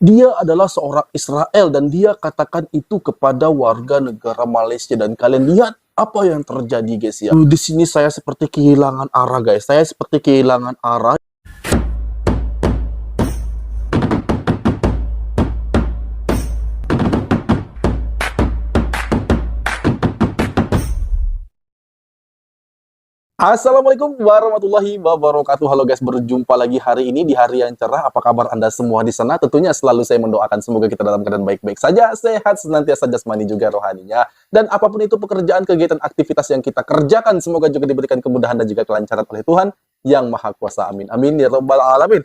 Dia adalah seorang Israel dan dia katakan itu kepada warga negara Malaysia, dan kalian lihat apa yang terjadi guys ya. Di sini saya seperti kehilangan arah guys. Saya seperti kehilangan arah. Assalamualaikum warahmatullahi wabarakatuh. Halo guys, berjumpa lagi hari ini di hari yang cerah. Apa kabar Anda semua di sana? Tentunya selalu saya mendoakan semoga kita dalam keadaan baik-baik saja, sehat senantiasa jasmani juga rohaninya. Dan apapun itu pekerjaan, kegiatan, aktivitas yang kita kerjakan, semoga juga diberikan kemudahan dan juga kelancaran oleh Tuhan Yang Maha Kuasa. Amin. Amin ya rabbal alamin.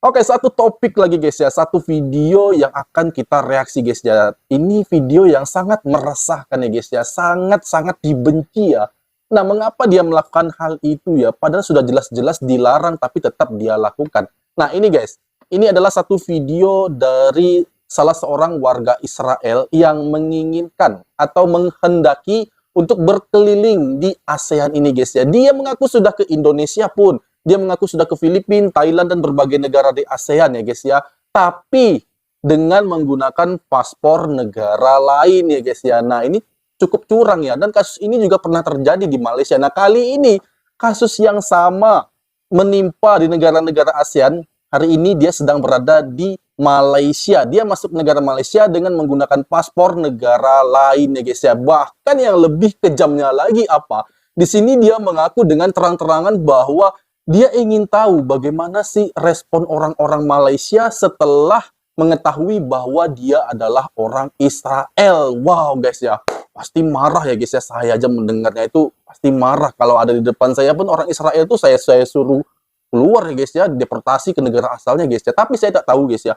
Oke, satu topik lagi guys ya, satu video yang akan kita reaksi guys ya. Ini video yang sangat meresahkan ya guys ya, sangat-sangat dibenci ya. Nah, mengapa dia melakukan hal itu ya? Padahal sudah jelas-jelas dilarang, tapi tetap dia lakukan. Nah, ini guys, ini adalah satu video dari salah seorang warga Israel yang menginginkan atau menghendaki untuk berkeliling di ASEAN ini guys ya. Dia mengaku sudah ke Indonesia pun, dia mengaku sudah ke Filipina, Thailand, dan berbagai negara di ASEAN ya guys ya. Tapi dengan menggunakan paspor negara lain ya guys ya. Nah, ini cukup curang ya, dan kasus ini juga pernah terjadi di Malaysia. Nah, kali ini kasus yang sama menimpa di negara-negara ASEAN. Hari ini dia sedang berada di Malaysia. Dia masuk negara Malaysia dengan menggunakan paspor negara lain ya guys ya. Bahkan yang lebih kejamnya lagi apa? Di sini dia mengaku dengan terang-terangan bahwa dia ingin tahu bagaimana sih respon orang-orang Malaysia setelah mengetahui bahwa dia adalah orang Israel. Wow guys ya, pasti marah ya guys ya. Saya aja mendengarnya itu pasti marah. Kalau ada di depan saya pun orang Israel itu saya suruh keluar ya guys ya, deportasi ke negara asalnya guys ya. Tapi saya tak tahu guys ya,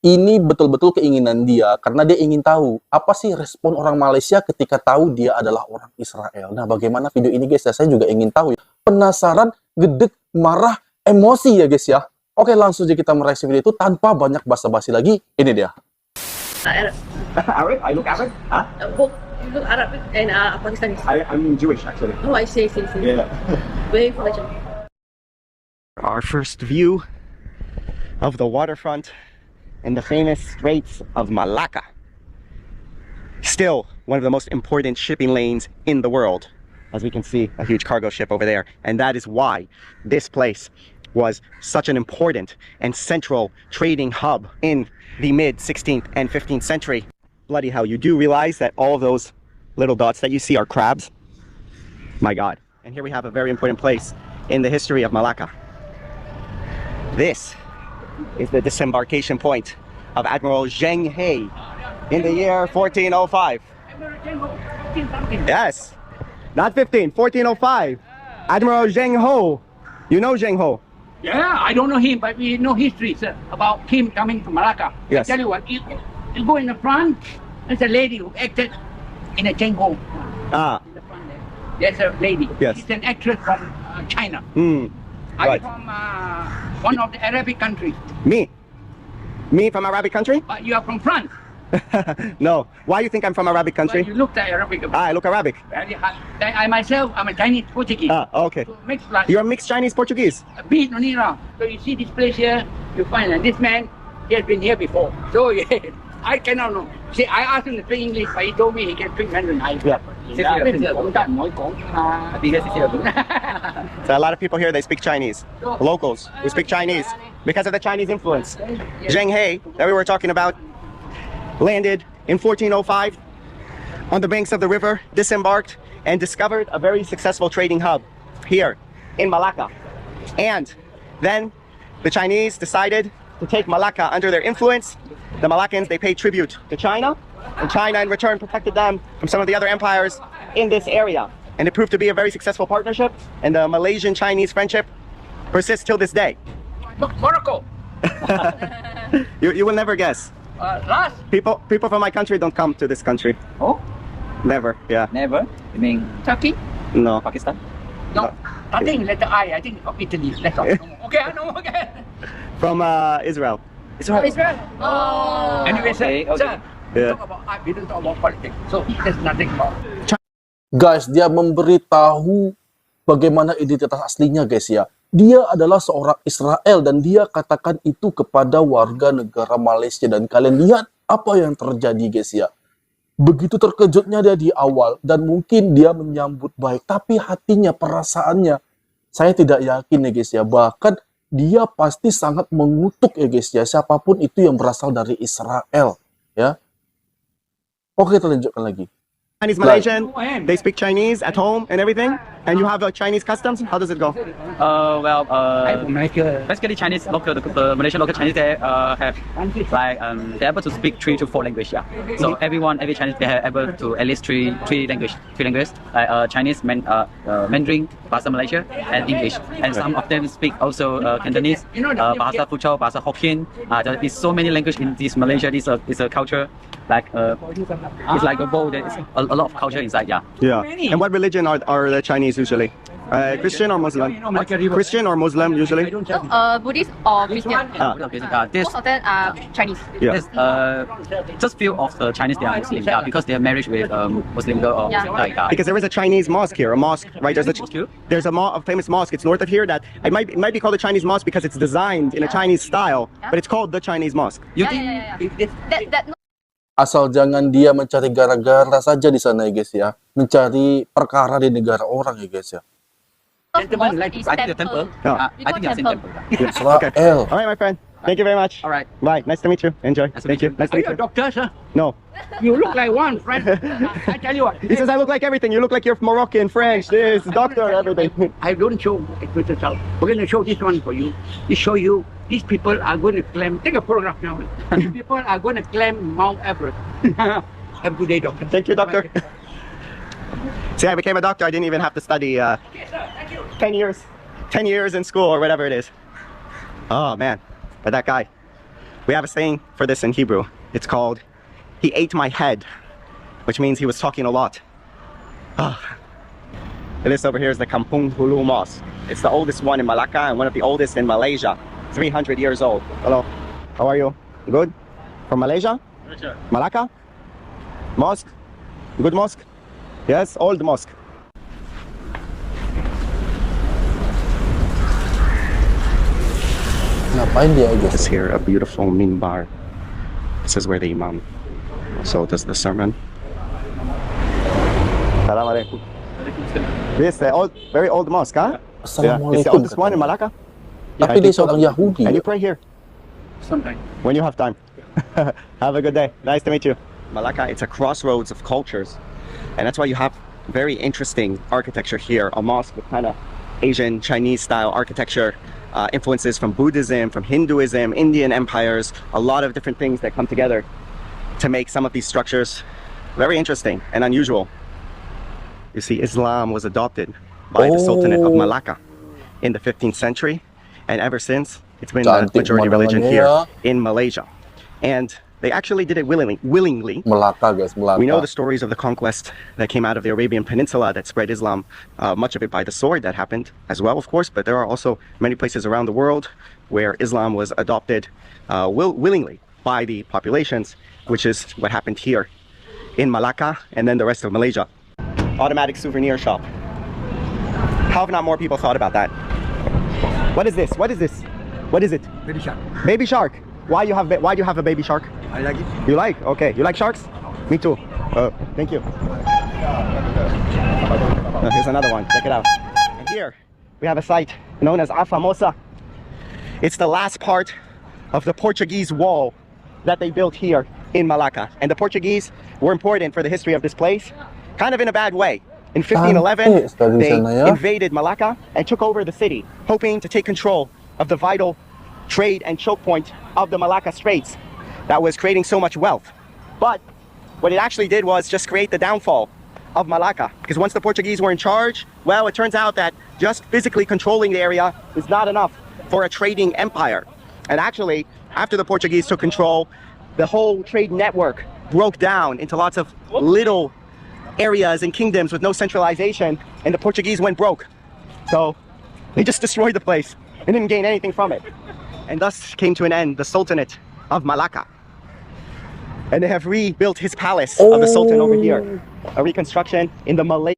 ini betul-betul keinginan dia karena dia ingin tahu apa sih respon orang Malaysia ketika tahu dia adalah orang Israel. Nah, bagaimana video ini guys ya, saya juga ingin tahu ya. Penasaran, gedek, marah, emosi ya guys ya. Oke, langsung aja kita mereaksi video itu tanpa banyak basa-basi lagi. Ini dia. Arab. Arab? I look Arab? Huh? Both you look Arab and Pakistani. I'm Jewish, actually. Oh, I see. Yeah. Where you from? Our first view of the waterfront and the famous Straits of Malacca. Still one of the most important shipping lanes in the world. As we can see, a huge cargo ship over there. And that is why this place was such an important and central trading hub in the mid 16th and 15th century. Bloody hell, you do realize that all of those little dots that you see are crabs? My God. And here we have a very important place in the history of Malacca. This is the disembarkation point of Admiral Zheng He in the year 1405. Yes, not 15, 1405. Admiral Zheng Ho. You know Zheng Ho? Yeah, I don't know him, but we know history, sir, about him coming to Malacca. Yes. I tell you what, you go in the front, there's a lady who acted in a Chengho. Ah, In the front there. There's a lady. Yes. She's an actress from China. right. I'm from one of the Arabic countries, Me from Arabic country? but you are from France. No. Why you think I'm from Arabic But country? you look like Arabic. I look Arabic. Very hard. I myself, I'm a Chinese Portuguese. Ah, okay. So mixed blood. You're mixed Chinese Portuguese. A bit only now. So you see this place here, you find that this man, he has been here before. So yeah, I cannot know. See, I asked him to speak English, but he told me he can speak Mandarin. Yeah. So a lot of people here, they speak Chinese. Locals who speak Chinese because of the Chinese influence. Zheng He, that we were talking about, landed in 1405 on the banks of the river, disembarked, and discovered a very successful trading hub here in Malacca. And then the Chinese decided to take Malacca under their influence. The Malaccans, they paid tribute to China, and China in return protected them from some of the other empires in this area. And it proved to be a very successful partnership, and the Malaysian-Chinese friendship persists till this day. Morocco. You will never guess. Last. People from my country don't come to this country. Oh? Never, yeah. Never? You mean Turkey? No. Pakistan? No. I think letter I think of Italy. That's all. Okay, I know. Okay. From Israel. Israel. Israel. Oh. Anyway, sir, Okay, okay. sir, we Yeah. talk about art, we don't talk about politics. So there's nothing about. Guys, dia memberitahu bagaimana identitas aslinya guys ya. Dia adalah seorang Israel dan dia katakan itu kepada warga negara Malaysia. Dan kalian lihat apa yang terjadi guys ya. Begitu terkejutnya dia di awal dan mungkin dia menyambut baik. Tapi hatinya, perasaannya, saya tidak yakin ya guys ya. Bahkan dia pasti sangat mengutuk ya guys ya. Siapapun itu yang berasal dari Israel ya. Oke, kita lanjutkan lagi. Chinese Malaysian, they speak Chinese at home and everything, and you have a Chinese customs. How does it go? Basically Chinese local, the Malaysian local Chinese, they have like they're able to speak 3 to 4 languages. Yeah. So every Chinese they are able to at least three languages, like Chinese, Mandarin, Bahasa Malaysia, and English. And some of them speak also Cantonese, Bahasa Fuchao, Bahasa Hokkien. There is so many languages in this Malaysia. This is a culture like it's like a bowl. There is a lot of culture inside. Yeah. Yeah. And what religion are the Chinese usually? Christian or Muslim? Christian or Muslim usually? Buddhist or Christian. This Most of them are Chinese. Yeah. Yes, just few of the Chinese they are Muslim, yeah, because they are married with Muslim girl or Yeah. like that. Because there is a Chinese mosque here, a mosque, right? There's Mosque here? there's a famous mosque. It's north of here that it might be called a Chinese mosque because it's designed in a Chinese style, but it's called the Chinese mosque. You Yeah, think yeah, yeah. That Asal jangan dia mencari gara-gara saja di sana ya guys ya. Mencari perkara di negara orang ya guys ya. gentlemen mosque like is I think the temple? Yeah. I think they are same temple. Israel. All right, my friend. Thank you very much. All right. Bye. Nice to meet you. Enjoy. Nice to Thank meet you. you. Nice to Are meet you a you. doctor, sir? No. You look like one, friend. I tell you what. He says I look like everything. You look like you're Moroccan, French, this, doctor, everything. I don't show it with yourself. We're going to show this one for you. To show you these people are going to climb. Take a photograph now. These people are going to climb Mount Everest. Have a good day, doctor. Thank you, doctor. See, I became a doctor. I didn't even have to study 10 years. 10 years in school or whatever it is. Oh, man. But that guy. We have a saying for this in Hebrew. It's called, he ate my head, which means he was talking a lot. This over here is the Kampung Hulu Mosque. It's the oldest one in Malacca and one of the oldest in Malaysia. 300 years old. Hello. How are you? Good? From Malaysia? Malacca? Mosque? Good mosque? Yes, old mosque. Ngapain dia guys? Is here a beautiful minbar. This is where the imam also does the sermon. Assalamualaikum. This is the old, very old mosque, huh? Yeah. It's the Assalamualaikum. oldest one in Malacca. Tapi I dia think so. seorang Yahudi. And you pray here Sometime. when you have time. Have a good day. Nice to meet you. Malacca, it's a crossroads of cultures. And that's why you have very interesting architecture here. A mosque with kind of Asian, Chinese style architecture. Influences from Buddhism, from Hinduism, Indian empires, a lot of different things that come together to make some of these structures very interesting and unusual. You see, Islam was adopted by the Sultanate of Malacca in the 15th century, and ever since, it's been the Cantik majority religion pemandangannya here ya. in Malaysia. And they actually did it willingly. Melaka guys, Melaka. We know the stories of the conquest that came out of the Arabian Peninsula that spread Islam, much of it by the sword. That happened as well, of course, but there are also many places around the world where Islam was adopted willingly by the populations, which is what happened here in Malacca and then the rest of Malaysia. Automatic souvenir shop. How have not more people thought about that? What is this? What is this? What is it? Baby shark. Baby shark. Why do you have a baby shark? I like it. You like? Okay. You like sharks? Me too. Thank you. Here's another one. Check it out. And here we have a site known as A Famosa. It's the last part of the Portuguese wall that they built here in Malacca. And the Portuguese were important for the history of this place, kind of in a bad way. In 1511, Cantik they sekali sana ya. invaded Malacca and took over the city, hoping to take control of the vital trade and choke point of the Malacca Straits that was creating so much wealth. But what it actually did was just create the downfall of Malacca, because once the Portuguese were in charge, well, it turns out that just physically controlling the area is not enough for a trading empire. And actually, after the Portuguese took control, the whole trade network broke down into lots of little areas and kingdoms with no centralization, and the Portuguese went broke. So they just destroyed the place and didn't gain anything from it. And thus came to an end the Sultanate of Malacca. And they have rebuilt his palace of the Sultan over here. A reconstruction in the Malay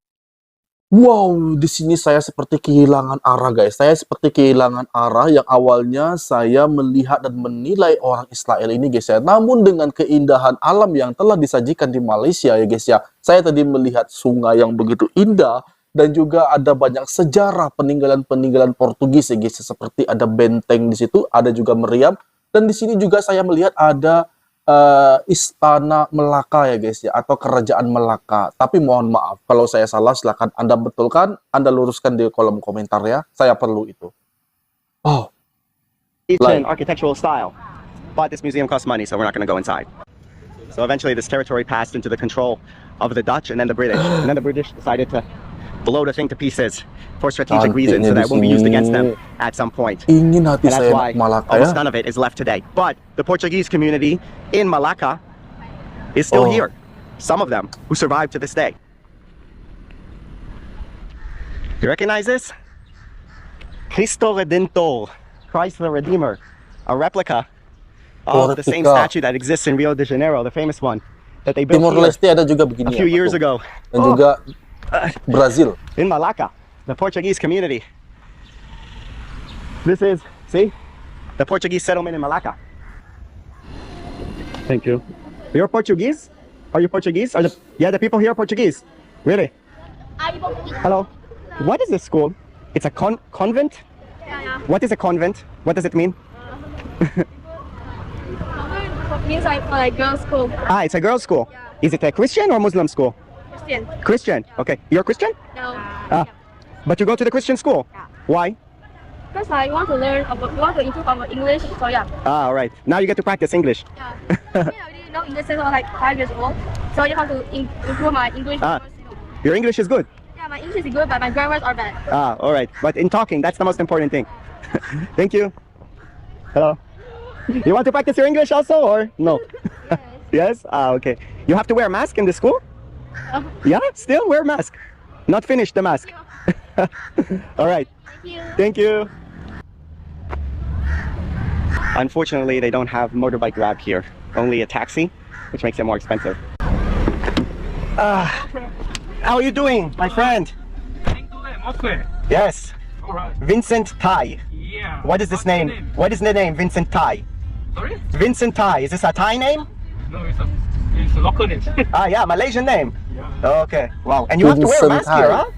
Wow, di sini saya seperti kehilangan arah, guys. Saya seperti kehilangan arah yang awalnya saya melihat dan menilai orang Israel ini, guys ya. Namun dengan keindahan alam yang telah disajikan di Malaysia, ya guys ya. Saya tadi melihat sungai yang begitu indah dan juga ada banyak sejarah peninggalan-peninggalan Portugis, ya guys. Seperti ada benteng di situ, ada juga meriam. Dan di sini juga saya melihat ada Istana Melaka, ya guys ya, atau Kerajaan Melaka. Tapi mohon maaf kalau saya salah, silakan Anda betulkan, Anda luruskan di kolom komentar ya. Saya perlu itu. Oh, Egyptian architectural style. But this museum costs money, so we're not going to go inside. So eventually this territory passed into the control of the Dutch and then the British. And then the British decided to blow the thing to pieces for strategic reasons so that it won't be used against them at some point. ingin hati And that's saya why Malaka almost ya. none of it is left today. But the Portuguese community in Malacca is still Oh. here. Some of them who survived to this day. You recognize this? Cristo Redentor, Christ the Redeemer, a replica of the same replika. statue that exists in Rio de Janeiro, the famous one that they built Timor here Leste ada juga a begini few ya, years patung. ago. Dan juga Brazil. In Malacca, the Portuguese community. This is, see, the Portuguese settlement in Malacca. Thank you. You're Portuguese? Are you Portuguese? Are the people here Portuguese? Really? Hello. What is this school? It's a convent? What is a convent? What does it mean? Means like girls' school. Ah, it's a girls' school. Is it a Christian or Muslim school? Christian. Christian. Okay. You're Christian? No. Ah. But you go to the Christian school? Yeah. Why? Because I want to learn about, we want to improve our English. So yeah. Ah, all right. Now you get to practice English. Yeah. I already know English since I was like 5 years old. So you have to improve my English. Ah. Because, you know, Your English is good. yeah, my English is good, but my grammars are bad. Ah, all right. But in talking, that's the most important thing. Thank you. Hello. You want to practice your English also, or no? Yes? Ah, okay. You have to wear a mask in the school? Yeah, still wear a mask. Not finished the mask. All right. Thank you. Thank you. Unfortunately, they don't have motorbike grab here. Only a taxi, which makes it more expensive. How are you doing, my friend? Yes. Alright. Vincent Tai. Yeah. What is this name? What is the name Vincent Tai? Sorry? Vincent Tai. Is this a Thai name? No, it's a local name. Ah, yeah, Malaysian name. Yeah. Okay. Wow. And you have to wear a Vincent mask here, Tai. huh?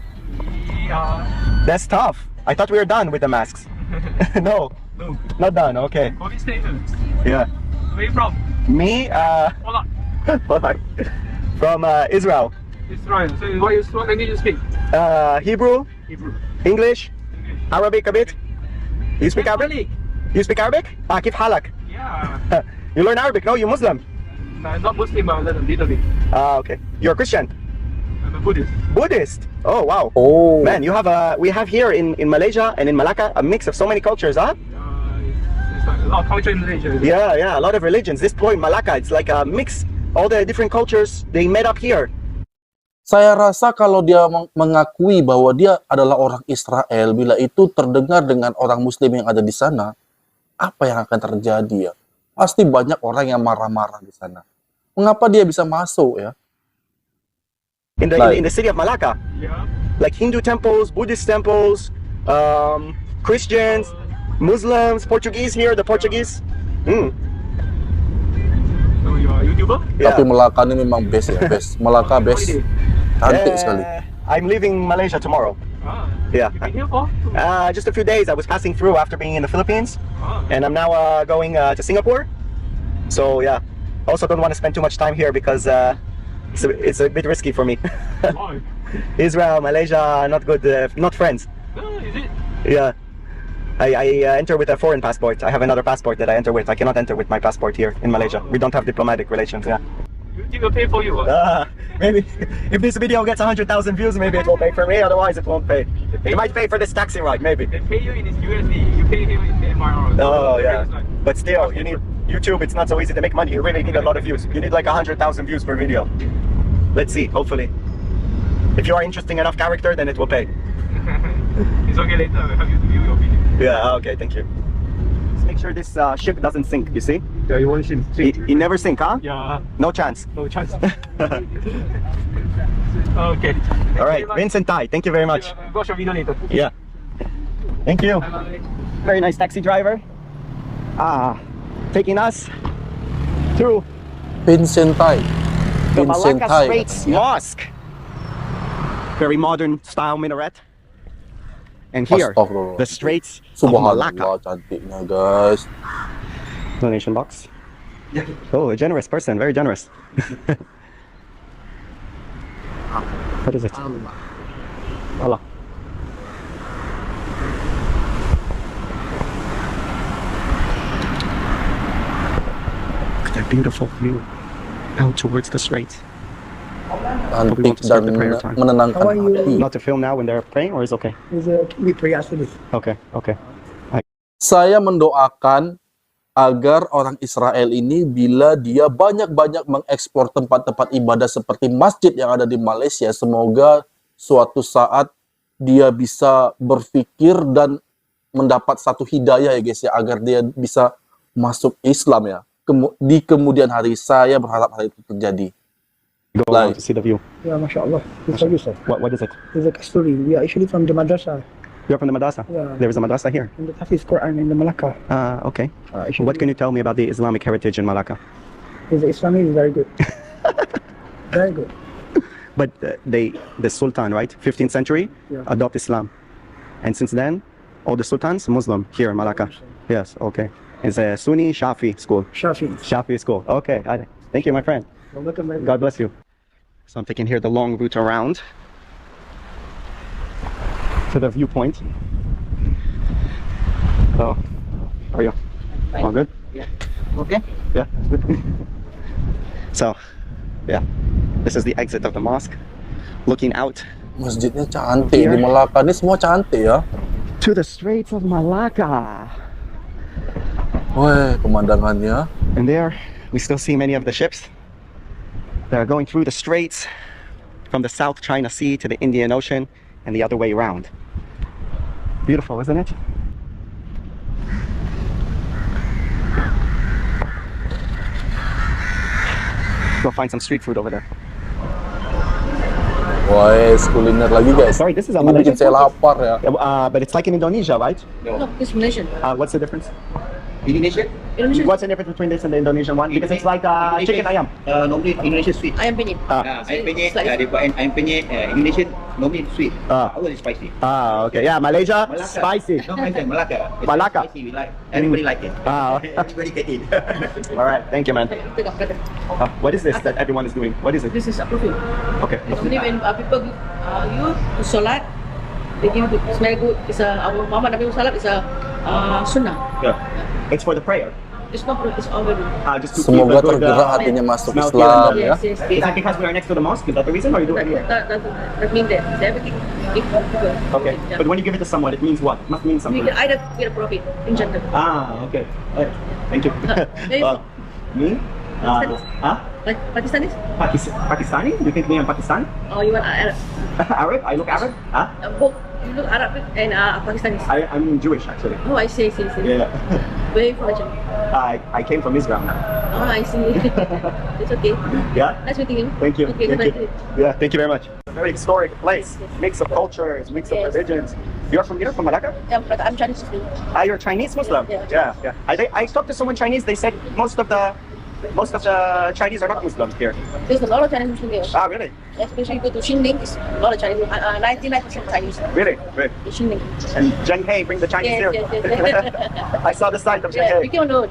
Yeah. That's tough. I thought we were done with the masks. No, No. not done. Okay. Police station. Yeah. Where you from? Me, Hold on. hold on. From Israel. It's right. So what language you speak? Hebrew, Hebrew. English, Arabic a bit. You speak Arabic? Really? You speak Arabic? Ah, kif halak. Yeah. You learn Arabic? No, you Muslim. I'm not Muslim, but a little bit. Ah, okay. You're a Christian. I'm a Buddhist. Buddhist. Oh, wow. Oh, Man, you have we have here in Malaysia and in Malacca a mix of so many cultures, huh? It's like a lot of culture in Malaysia. Yeah, yeah, a lot of religions. This point, Malacca, it's like a mix. All the different cultures, they met up here. saya rasa kalau dia mengakui bahwa dia adalah orang Israel, bila itu terdengar dengan orang Muslim yang ada di sana, apa yang akan terjadi ya? Pasti banyak orang yang marah-marah di sana. Mengapa dia bisa masuk ya? In the city of Malacca, Yeah. like Hindu temples, Buddhist temples, Christians, Muslims, Portuguese here, the Portuguese. So you're a YouTuber? Tapi Yeah. Melaka ini memang best ya, best. Melaka best. Cantik sekali. I'm leaving Malaysia tomorrow. Ah. Yeah. You been here for? Just a few days. I was passing through after being in the Philippines, Ah. and I'm now going to Singapore. So yeah, also don't want to spend too much time here because it's a bit risky for me. Oh. Israel, Malaysia, not good, not friends. Is it? Yeah. I enter with a foreign passport. I have another passport that I enter with. I cannot enter with my passport here in Malaysia. We don't have diplomatic relations. Yeah. YouTube will pay for you. Maybe if this video gets 100,000 views, maybe it will pay for me. Otherwise, it won't pay. It might pay for this taxi ride, maybe. They pay you in USD. You pay him in MRR. Oh So yeah. it's like- But still, you need YouTube. It's not so easy to make money. You really need a lot of views. You need like 100,000 views per video. Let's see. Hopefully, if you are interesting enough character, then it will pay. It's okay later. I'll have you to view your video. Yeah. Okay. Thank you. Just make sure this ship doesn't sink. You see? Yeah, you want to sing? You never sink, huh? Yeah, No chance. no chance. Okay. All right, Vincent Tai, thank you very much. Watch your video later. Yeah. Thank you. Very nice taxi driver. Taking us to Vincent Tai. the Vincent Malacca Tai. Straits Mosque. Very modern style minaret. And here, Astagfirullah. the Straits of Malacca. Subhanallah, cantiknya guys. Donation box. Oh, a generous person, very generous. What is it? Allah. Look at that beautiful view out towards the Straits. Cantik dan menenangkan hati. Not to film now when they're praying, or is okay? We pray after this. Okay, okay. Saya mendoakan agar orang Israel ini bila dia banyak-banyak mengeksplor tempat-tempat ibadah seperti masjid yang ada di Malaysia, semoga suatu saat dia bisa berpikir dan mendapat satu hidayah ya guys ya, agar dia bisa masuk Islam ya. Di kemudian hari saya berharap hal itu terjadi. Go Like- on to see the view. Yeah, mashallah. It's a Yusuf. What is it? It's a story. We are actually from the madrasa. You're from the madrasa? Yeah. There is a madrasa here. In the Hafiz Quran in the Malacca. Okay. What can you tell me about the Islamic heritage in Malacca? The Islamic is very good. Very good. But the Sultan, right? 15th century, Yeah. adopt Islam. And since then, all the sultans Muslim here in Malacca. Yes, okay. It's a Sunni Shafi school. Shafi. Shafi school. Okay. Thank you, my friend. Welcome, very God bless you. So I'm taking here the long route around to the viewpoint. Oh, how are you? All good? Okay. Yeah. Good. So, yeah, this is the exit of the mosque. Looking out Masjidnya cantik di Melaka ini, semua cantik ya. to the Straits of Malacca. Wah, pemandangannya. And there, we still see many of the ships that are going through the straits from the South China Sea to the Indian Ocean and the other way around. Beautiful, isn't it? Go find some street food over there. Wah, kuliner lagi guys. Sorry, this is a Ini bikin Malaysian saya food. lapar ya. But it's like in Indonesia, right? No, it's Malaysian. What's the difference? Indonesian? Indonesian. What's the difference between this and the Indonesian one? Because it's like chicken ayam. Normally Indonesian sweet. Ayam penyet. Ayam penyet, It's like- they put ayam penyet, Indonesian normally sweet. Ah. Ours is spicy. Okay. Yeah, Malaysia, Malacca. spicy. No, Malaysia, Malacca. It's Malacca. Spicy, we like. Everybody like it. Everybody get it. All right. Thank you, man. Take off, cut it. What is this that everyone is doing? What is it? This is a perfume. Okay. Normally when people you to solat, they give to smell good. It's a our Mama Nabi Salat is a sunnah. Yeah. It's for the prayer. It's not. It's already. Just to Semoga keep a good, tergerak hatinya masuk smell Islam here ya. Yes, yes. Is that because we are next to the mosque? Is that the reason, or you do it anyway? That means that it's everything. If people. Okay. Yeah. But when you give it to someone, it means what? It must mean We something. can either get a profit in Jannah. Okay. Alright. Thank you. Yes. Me? Like Pakistanis? Pakistani? You think me I'm Pakistani? Or you want Arab? Arab? I look Arab? Both. You look Arab and Pakistanis. I'm Jewish actually. Oh, I see. Yeah. Where you from actually? I came from Israel. Oh, I see. It's okay. Yeah? Nice meeting you. Thank you. Okay, Thank goodbye. you. Yeah, thank you very much. A very historic place. Mix of cultures, mix of Yes. religions. You're from Malacca? Yeah, but I'm Chinese Muslim. You're Chinese Muslim? Yeah. Yeah. I talked to someone Chinese, they said most of the Chinese are not Muslims here. There's a lot of Chinese Muslim here. Really? Especially go to Xinling, it's a lot of Chinese. 99% Chinese. Really? In Xinling. And Zheng He, bring the Chinese Yes, here. yes. I saw the sign of Zheng Yeah, He. we came on the road.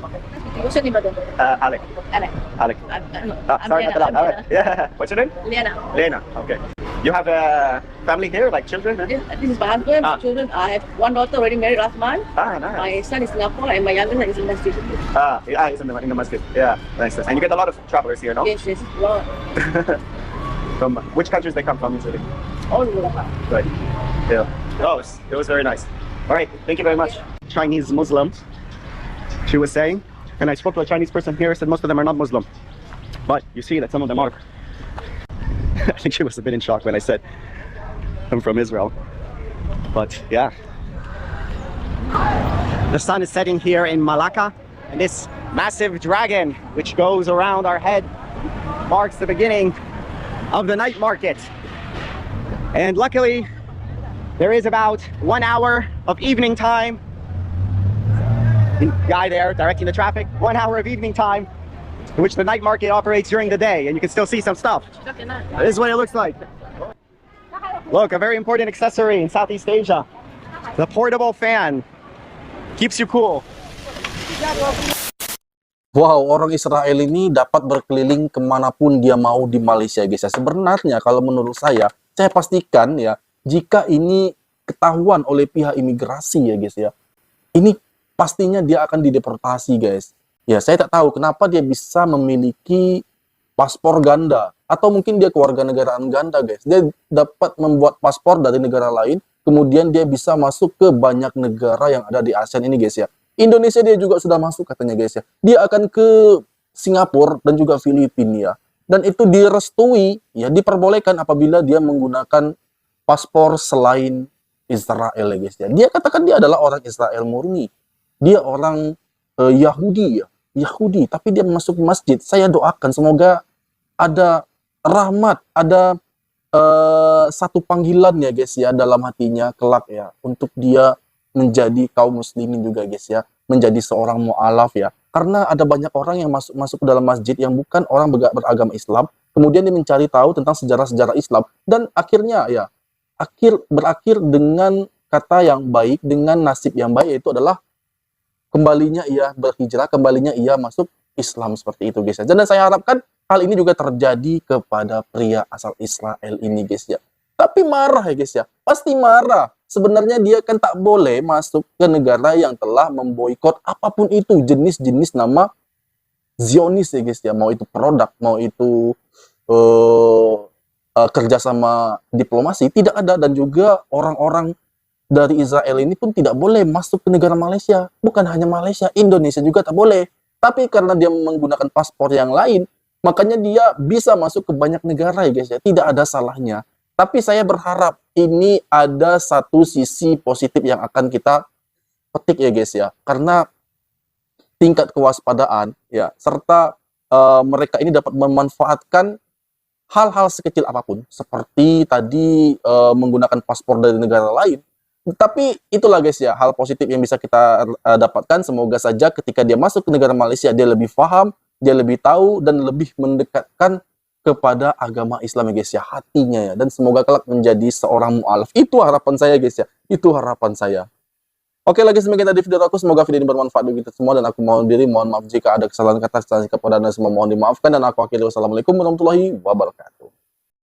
What's your name, brother? Alec. Anna. Alec. I'm Sorry Liana. about that. All right. Yeah. What's your name? Liana. Lena. Okay. You have a family here, like children? This is my husband, my children. I have one daughter already married last month. Nice. My son is Singapore and my younger son is in the street. It's in the masjid. Yeah, nice. And you get a lot of travelers here, no? Yes, a lot. From which countries they come from usually? All over. Right. Yeah. Oh, it was very nice. All right. Thank you very much. Chinese Muslim, she was saying, and I spoke to a Chinese person here, said most of them are not Muslim. But you see that some of them are. I think she was a bit in shock when I said I'm from Israel. But yeah. The sun is setting here in Malacca. And this massive dragon, which goes around our head, marks the beginning of the night market. And luckily, there is about 1 hour of evening time. The guy there directing the traffic, 1 hour of evening time in which the night market operates during the day, and you can still see some stuff. This is what it looks like. Look, a very important accessory in Southeast Asia. The portable fan. Keeps you cool. Wow, orang Israel ini dapat berkeliling kemanapun dia mau di Malaysia, guys ya. Sebenarnya kalau menurut saya pastikan ya, jika ini ketahuan oleh pihak imigrasi ya, guys ya, ini pastinya dia akan dideportasi, guys. Ya, saya tak tahu kenapa dia bisa memiliki paspor ganda, atau mungkin dia kewarganegaraan ganda, guys. Dia dapat membuat paspor dari negara lain, kemudian dia bisa masuk ke banyak negara yang ada di ASEAN ini, guys ya. Indonesia dia juga sudah masuk katanya, guys ya. Dia akan ke Singapura dan juga Filipina ya. Dan itu direstui, ya diperbolehkan apabila dia menggunakan paspor selain Israel ya, guys ya. Dia katakan dia adalah orang Israel murni. Dia orang Yahudi ya. Yahudi, tapi dia masuk masjid. Saya doakan semoga ada rahmat, ada satu panggilan ya, guys ya, dalam hatinya kelak ya, untuk dia menjadi kaum muslimin juga, guys ya, menjadi seorang mu'alaf ya. Karena ada banyak orang yang masuk ke dalam masjid yang bukan orang beragama Islam, kemudian dia mencari tahu tentang sejarah-sejarah Islam, dan akhirnya ya berakhir dengan kata yang baik, dengan nasib yang baik, yaitu adalah kembalinya ia berhijrah, kembalinya ia masuk Islam, seperti itu, guys ya. Dan saya harapkan hal ini juga terjadi kepada pria asal Israel ini, guys ya. Tapi marah ya, guys ya, pasti marah. Sebenarnya dia kan tak boleh masuk ke negara yang telah memboikot apapun itu jenis-jenis nama Zionis ya, guys ya. Mau itu produk, mau itu kerjasama diplomasi, tidak ada. Dan juga orang-orang dari Israel ini pun tidak boleh masuk ke negara Malaysia. Bukan hanya Malaysia, Indonesia juga tak boleh. Tapi karena dia menggunakan paspor yang lain, makanya dia bisa masuk ke banyak negara ya, guys ya. Tidak ada salahnya. Tapi saya berharap ini ada satu sisi positif yang akan kita petik ya, guys ya. Karena tingkat kewaspadaan ya, serta mereka ini dapat memanfaatkan hal-hal sekecil apapun, seperti tadi menggunakan paspor dari negara lain. Tapi itulah, guys ya, hal positif yang bisa kita dapatkan. Semoga saja ketika dia masuk ke negara Malaysia, dia lebih paham, dia lebih tahu, dan lebih mendekatkan kepada agama Islam ya, guys ya, hatinya ya. Dan semoga kelak menjadi seorang mu'alaf. Itu harapan saya, guys ya. Itu harapan saya. Oke, lagi demikian tadi video aku. Semoga video ini bermanfaat bagi kita semua. Dan aku mohon maaf jika ada kesalahan kata, kesalahan sikap pada Anda semua, mohon dimaafkan. Dan aku akhiri, wassalamualaikum warahmatullahi wabarakatuh.